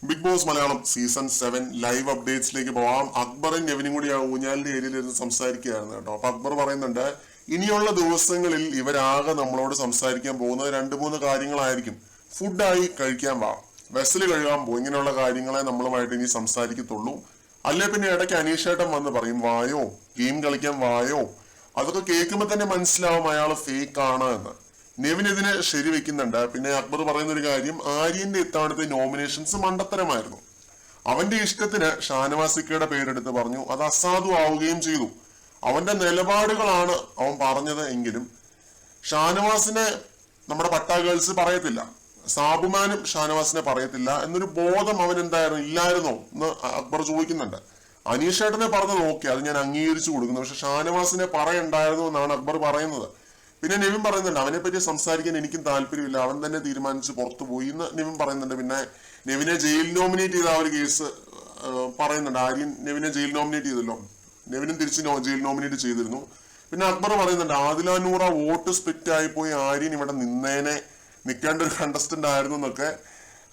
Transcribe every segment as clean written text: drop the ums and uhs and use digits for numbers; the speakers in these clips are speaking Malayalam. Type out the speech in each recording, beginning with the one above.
Big boss Malayalam season 7 live അപ്ഡേറ്റ്സിലേക്ക് പോവാം. അക്ബറും നെവിനും കൂടി ആ ഊഞ്ഞാലിന്റെ ഏരിയയിൽ ഇരുന്ന് സംസാരിക്കുകയായിരുന്നു കേട്ടോ. അപ്പൊ അക്ബർ പറയുന്നുണ്ട്, ഇനിയുള്ള ദിവസങ്ങളിൽ ഇവരാകെ നമ്മളോട് സംസാരിക്കാൻ പോകുന്നത് 2-3 കാര്യങ്ങളായിരിക്കും. ഫുഡായി കഴിക്കാൻ വാ, വെസല് കഴുകാൻ പോകും, ഇങ്ങനെയുള്ള കാര്യങ്ങളെ നമ്മളുമായിട്ട് ഇനി സംസാരിക്കത്തുള്ളൂ. അല്ലെ പിന്നെ ഇടയ്ക്ക് അനീഷേട്ടൻ വന്ന് പറയും വായോ, ഗെയിം കളിക്കാൻ വായോ. അതൊക്കെ കേൾക്കുമ്പോൾ തന്നെ മനസ്സിലാവും അയാൾ ഫേക്ക് ആണ് എന്ന്. നെവിൻ ഇതിനെ ശരിവെക്കുന്നുണ്ട്. പിന്നെ അക്ബർ പറയുന്ന ഒരു കാര്യം, ആര്യന്റെ ഇത്തവണത്തെ നോമിനേഷൻസ് മണ്ടത്തരമായിരുന്നു. അവന്റെ ഇഷ്ടത്തിന് ഷാനവാസിക്കയുടെ പേരെടുത്ത് പറഞ്ഞു, അത് അസാധു ആവുകയും ചെയ്തു. അവന്റെ നിലപാടുകളാണ് അവൻ പറഞ്ഞത് എങ്കിലും ഷാനവാസിനെ നമ്മുടെ പട്ടാ ഗേൾസ് പറയത്തില്ല, സാബുമാനും ഷാനവാസിനെ പറയത്തില്ല എന്നൊരു ബോധം അവൻ എന്തായിരുന്നു ഇല്ലായിരുന്നോ എന്ന് അക്ബർ ചോദിക്കുന്നുണ്ട്. അനീഷേട്ടനെ പറഞ്ഞത് ഓക്കെ, അത് ഞാൻ അംഗീകരിച്ചു കൊടുക്കുന്നു, പക്ഷെ ഷാനവാസിനെ പറയണ്ടായിരുന്നു എന്നാണ് അക്ബർ പറയുന്നത്. പിന്നെ നെവിൻ പറയുന്നുണ്ട്, അവനെ പറ്റി സംസാരിക്കാൻ എനിക്കും താല്പര്യമില്ല, അവൻ തന്നെ തീരുമാനിച്ച് പുറത്തു പോയി എന്ന് നെവിൻ പറയുന്നുണ്ട്. പിന്നെ നെവിനെ ജയിൽ നോമിനേറ്റ് ചെയ്ത ആ ഒരു കേസ് പറയുന്നുണ്ട്. ആര്യൻ നെവിനെ ജയിൽ നോമിനേറ്റ് ചെയ്തല്ലോ, നെവിനും തിരിച്ച് ജയിൽ നോമിനേറ്റ് ചെയ്തിരുന്നു. പിന്നെ അക്ബർ പറയുന്നുണ്ട്, ആദില നൂറ വോട്ട് സ്പ്ലിറ്റ് ആയി പോയി ആര്യൻ ഇവിടെ നിൽക്കേണ്ട ഒരു കണ്ടസ്റ്റന്റ് ആയിരുന്നു എന്നൊക്കെ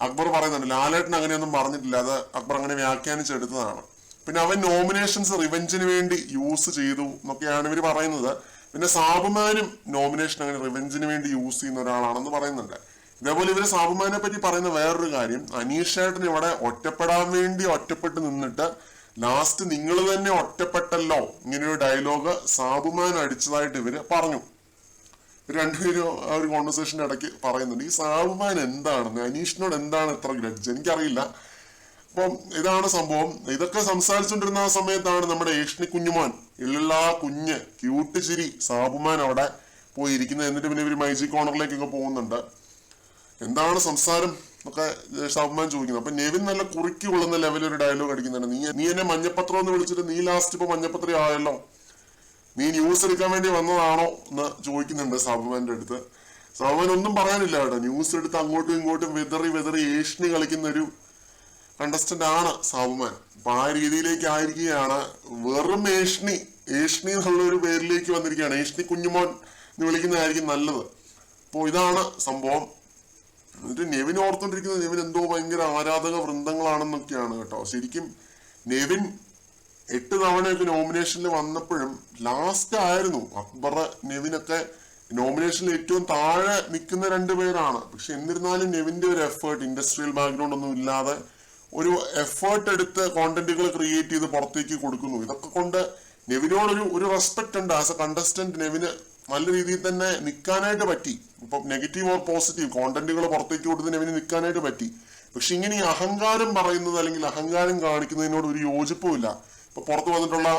അക്ബർ പറയുന്നുണ്ട്. ലാലേട്ടൻ അങ്ങനെയൊന്നും പറഞ്ഞിട്ടില്ല, അത് അക്ബർ അങ്ങനെ വ്യാഖ്യാനിച്ചെടുത്തതാണ്. പിന്നെ അവൻ നോമിനേഷൻസ് റിവെഞ്ചിന് വേണ്ടി യൂസ് ചെയ്തു എന്നൊക്കെയാണ് ഇവർ പറയുന്നത്. പിന്നെ സാബുമാനും നോമിനേഷൻ അങ്ങനെ റിവെഞ്ചിന് വേണ്ടി യൂസ് ചെയ്യുന്ന ഒരാളാണെന്ന് പറയുന്നുണ്ട്. ഇതേപോലെ ഇവര് സാബുമാനെ പറ്റി പറയുന്ന വേറൊരു കാര്യം, അനീഷേട്ടൻ ഇവിടെ ഒറ്റപ്പെടാൻ വേണ്ടി ഒറ്റപ്പെട്ട് നിന്നിട്ട് ലാസ്റ്റ് നിങ്ങൾ തന്നെ ഒറ്റപ്പെട്ടല്ലോ ഇങ്ങനെയൊരു ഡയലോഗ് സാബുമാൻ അടിച്ചതായിട്ട് ഇവര് പറഞ്ഞു. രണ്ടുപേരും ആ ഒരു കോൺവെർസേഷന്റെ ഇടയ്ക്ക് പറയുന്നുണ്ട്, ഈ സാബുമാൻ എന്താണെന്ന്, അനീഷിനോട് എന്താണ് ഇത്ര ഗ്രഡ്ജ് എനിക്കറിയില്ല. അപ്പം ഇതാണ് സംഭവം. ഇതൊക്കെ സംസാരിച്ചുകൊണ്ടിരുന്ന ആ സമയത്താണ് നമ്മുടെ ഏഷ്ണി കുഞ്ഞുമാൻ, ഇള്ള കുഞ്ഞ് ക്യൂട്ട് ചിരി സാബുമാൻ അവിടെ പോയി ഇരിക്കുന്നത്. എന്നിട്ട് പിന്നെ ഇവര് മൈജി കോർണറിലേക്കൊക്കെ പോകുന്നുണ്ട്. എന്താണ് സംസാരം ഒക്കെ സാബുമാൻ ചോദിക്കുന്നത്. അപ്പൊ നെവിൻ നല്ല കുറുക്കി കൊള്ളുന്ന ലെവലിൽ ഒരു ഡയലോഗ് അടിക്കുന്നുണ്ട്, നീ എന്നെ മഞ്ഞപ്പത്രം എന്ന് വിളിച്ചിട്ട് നീ ലാസ്റ്റ് ഇപ്പൊ മഞ്ഞപ്പത്രം ആയല്ലോ, നീ ന്യൂസ് എടുക്കാൻ വേണ്ടി വന്നതാണോ എന്ന് ചോദിക്കുന്നുണ്ട് സാബുമാന്റെ അടുത്ത്. സാബുമാൻ ഒന്നും പറയാനില്ല കേട്ടോ, ന്യൂസ് എടുത്ത് അങ്ങോട്ടും ഇങ്ങോട്ടും വെതറി ഏഷ്ണി കളിക്കുന്ന ഒരു കണ്ടസ്റ്റന്റ് ആണ് സാബുമാൻ. അപ്പൊ ആ രീതിയിലേക്ക് ആയിരിക്കുകയാണ്, വെറും ഏഷ്ണി എന്നുള്ള ഒരു പേരിലേക്ക് വന്നിരിക്കുകയാണ്. ഏഷ്ണി കുഞ്ഞുമോൻ എന്ന് വിളിക്കുന്നതായിരിക്കും നല്ലത്. അപ്പോൾ ഇതാണ് സംഭവം. എന്നിട്ട് നെവിൻ ഓർത്തോണ്ടിരിക്കുന്നത് നെവിൻ എന്തോ ഭയങ്കര ആരാധക വൃന്ദങ്ങളാണെന്നൊക്കെയാണ് കേട്ടോ. ശരിക്കും നെവിൻ 8 തവണയൊക്കെ നോമിനേഷനിൽ വന്നപ്പോഴും ലാസ്റ്റ് ആയിരുന്നു. അക്ബർ നെവിനൊക്കെ നോമിനേഷനിൽ ഏറ്റവും താഴെ നിൽക്കുന്ന 2 പേരാണ്. പക്ഷെ എന്നിരുന്നാലും നെവിന്റെ ഒരു എഫേർട്ട്, ഇൻഡസ്ട്രിയൽ ബാക്ക്ഗ്രൗണ്ട് ഒന്നും ഇല്ലാതെ ഒരു എഫേർട്ട് എടുത്ത് കോണ്ടന്റുകൾ ക്രിയേറ്റ് ചെയ്ത് പുറത്തേക്ക് കൊടുക്കുന്നു. ഇതൊക്കെ കൊണ്ട് നെവിനോടൊരു റെസ്പെക്ട് ഉണ്ട്. ആസ് എ കണ്ടസ്റ്റന്റ് നെവിന് നല്ല രീതിയിൽ തന്നെ നിൽക്കാനായിട്ട് പറ്റി. ഇപ്പൊ നെഗറ്റീവ് ഓർ പോസിറ്റീവ് കോണ്ടന്റുകൾ പുറത്തേക്ക് കൊടുത്ത് നെവിന് നിൽക്കാനായിട്ട് പറ്റി. പക്ഷെ ഇങ്ങനെ ഈ അഹങ്കാരം പറയുന്നത് അല്ലെങ്കിൽ അഹങ്കാരം കാണിക്കുന്നതിനോട് ഒരു യോജിപ്പുമില്ല. ഇപ്പൊ പുറത്ത് വന്നിട്ടുള്ള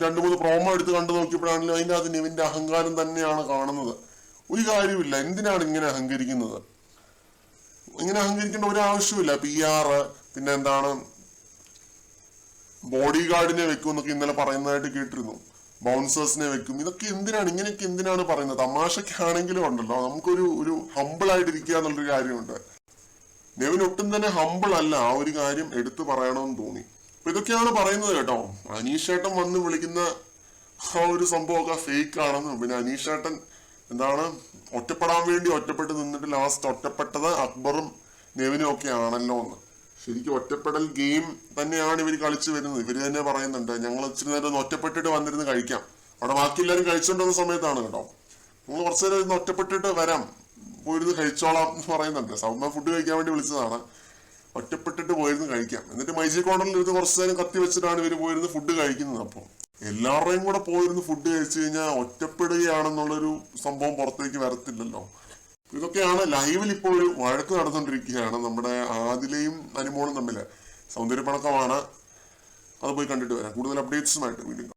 2-3 പ്രോമോ എടുത്ത് കണ്ടു നോക്കിയപ്പോഴാണെങ്കിലും അതിൻ്റെ അത് നെവിന്റെ അഹങ്കാരം തന്നെയാണ് കാണുന്നത്. ഒരു കാര്യമില്ല, എന്തിനാണ് ഇങ്ങനെ അഹങ്കരിക്കുന്നത്? ഇങ്ങനെ അഹങ്കരിക്കേണ്ട ഒരു ആവശ്യമില്ല. PR പിന്നെ എന്താണ് ബോഡി ഗാർഡിനെ വെക്കും എന്നൊക്കെ ഇന്നലെ പറയുന്നതായിട്ട് കേട്ടിരുന്നു, ബൗൺസേഴ്സിനെ വെക്കും. ഇതൊക്കെ എന്തിനാണ്, ഇങ്ങനെയൊക്കെ എന്തിനാണ് പറയുന്നത്? തമാശക്കാണെങ്കിലും ഉണ്ടല്ലോ, നമുക്കൊരു ഹമ്പിൾ ആയിട്ടിരിക്കുക എന്നുള്ളൊരു കാര്യമുണ്ട്. നെവിൻ ഒട്ടും തന്നെ ഹമ്പിൾ അല്ല, ആ ഒരു കാര്യം എടുത്തു പറയണമെന്ന് തോന്നി. അപ്പൊ ഇതൊക്കെയാണ് പറയുന്നത് കേട്ടോ. അനീഷേട്ടൻ വന്ന് വിളിക്കുന്ന ആ ഒരു സംഭവമൊക്കെ ഫേക്ക് ആണെന്നും, പിന്നെ അനീഷേട്ടൻ എന്താണ് ഒറ്റപ്പെടാൻ വേണ്ടി ഒറ്റപ്പെട്ട് നിന്നിട്ട് ലാസ്റ്റ് ഒറ്റപ്പെട്ടത് അക്ബറും നെവിനും ഒക്കെ ആണല്ലോ എന്ന്. ശരിക്കും ഒറ്റപ്പെടൽ ഗെയിം തന്നെയാണ് ഇവർ കളിച്ചു വരുന്നത്. ഇവര് തന്നെ പറയുന്നുണ്ട്, ഞങ്ങൾ ഇച്ചിരി നേരം ഒറ്റപ്പെട്ടിട്ട് വന്നിരുന്ന് കഴിക്കാം. അവിടെ ബാക്കി എല്ലാവരും കഴിച്ചുകൊണ്ടിരുന്ന സമയത്താണ് കേട്ടോ, നിങ്ങൾ കുറച്ചു നേരം ഇരുന്ന് ഒറ്റപ്പെട്ടിട്ട് വരാം, പോയിരുന്ന് കഴിച്ചോളാം എന്ന് പറയുന്നുണ്ട്. സൗമ്യ ഫുഡ് കഴിക്കാൻ വേണ്ടി വിളിച്ചതാണ്, ഒറ്റപ്പെട്ടിട്ട് പോയിരുന്ന് കഴിക്കാം. എന്നിട്ട് മൈജി കോർണറിൽ ഇരുന്ന് കുറച്ചു നേരം കത്തി വെച്ചിട്ടാണ് ഇവര് പോയിരുന്ന് ഫുഡ് കഴിക്കുന്നത്. അപ്പോൾ എല്ലാവരുടെയും കൂടെ പോയിരുന്ന് ഫുഡ് കഴിച്ചു കഴിഞ്ഞാൽ ഒറ്റപ്പെടുകയാണെന്നുള്ളൊരു സംഭവം പുറത്തേക്ക് വരത്തില്ലല്ലോ. ഇതൊക്കെയാണ് ലൈവിൽ ഇപ്പോൾ ഒരു വഴക്ക് നടന്നുകൊണ്ടിരിക്കുകയാണ്. നമ്മുടെ ആദിലയും അനുമോളും തമ്മിൽ സൗന്ദര്യപ്പണക്കമാണ്. അത് പോയി കണ്ടിട്ട് വരാം. കൂടുതൽ അപ്ഡേറ്റ്സുമായിട്ട് വീണ്ടും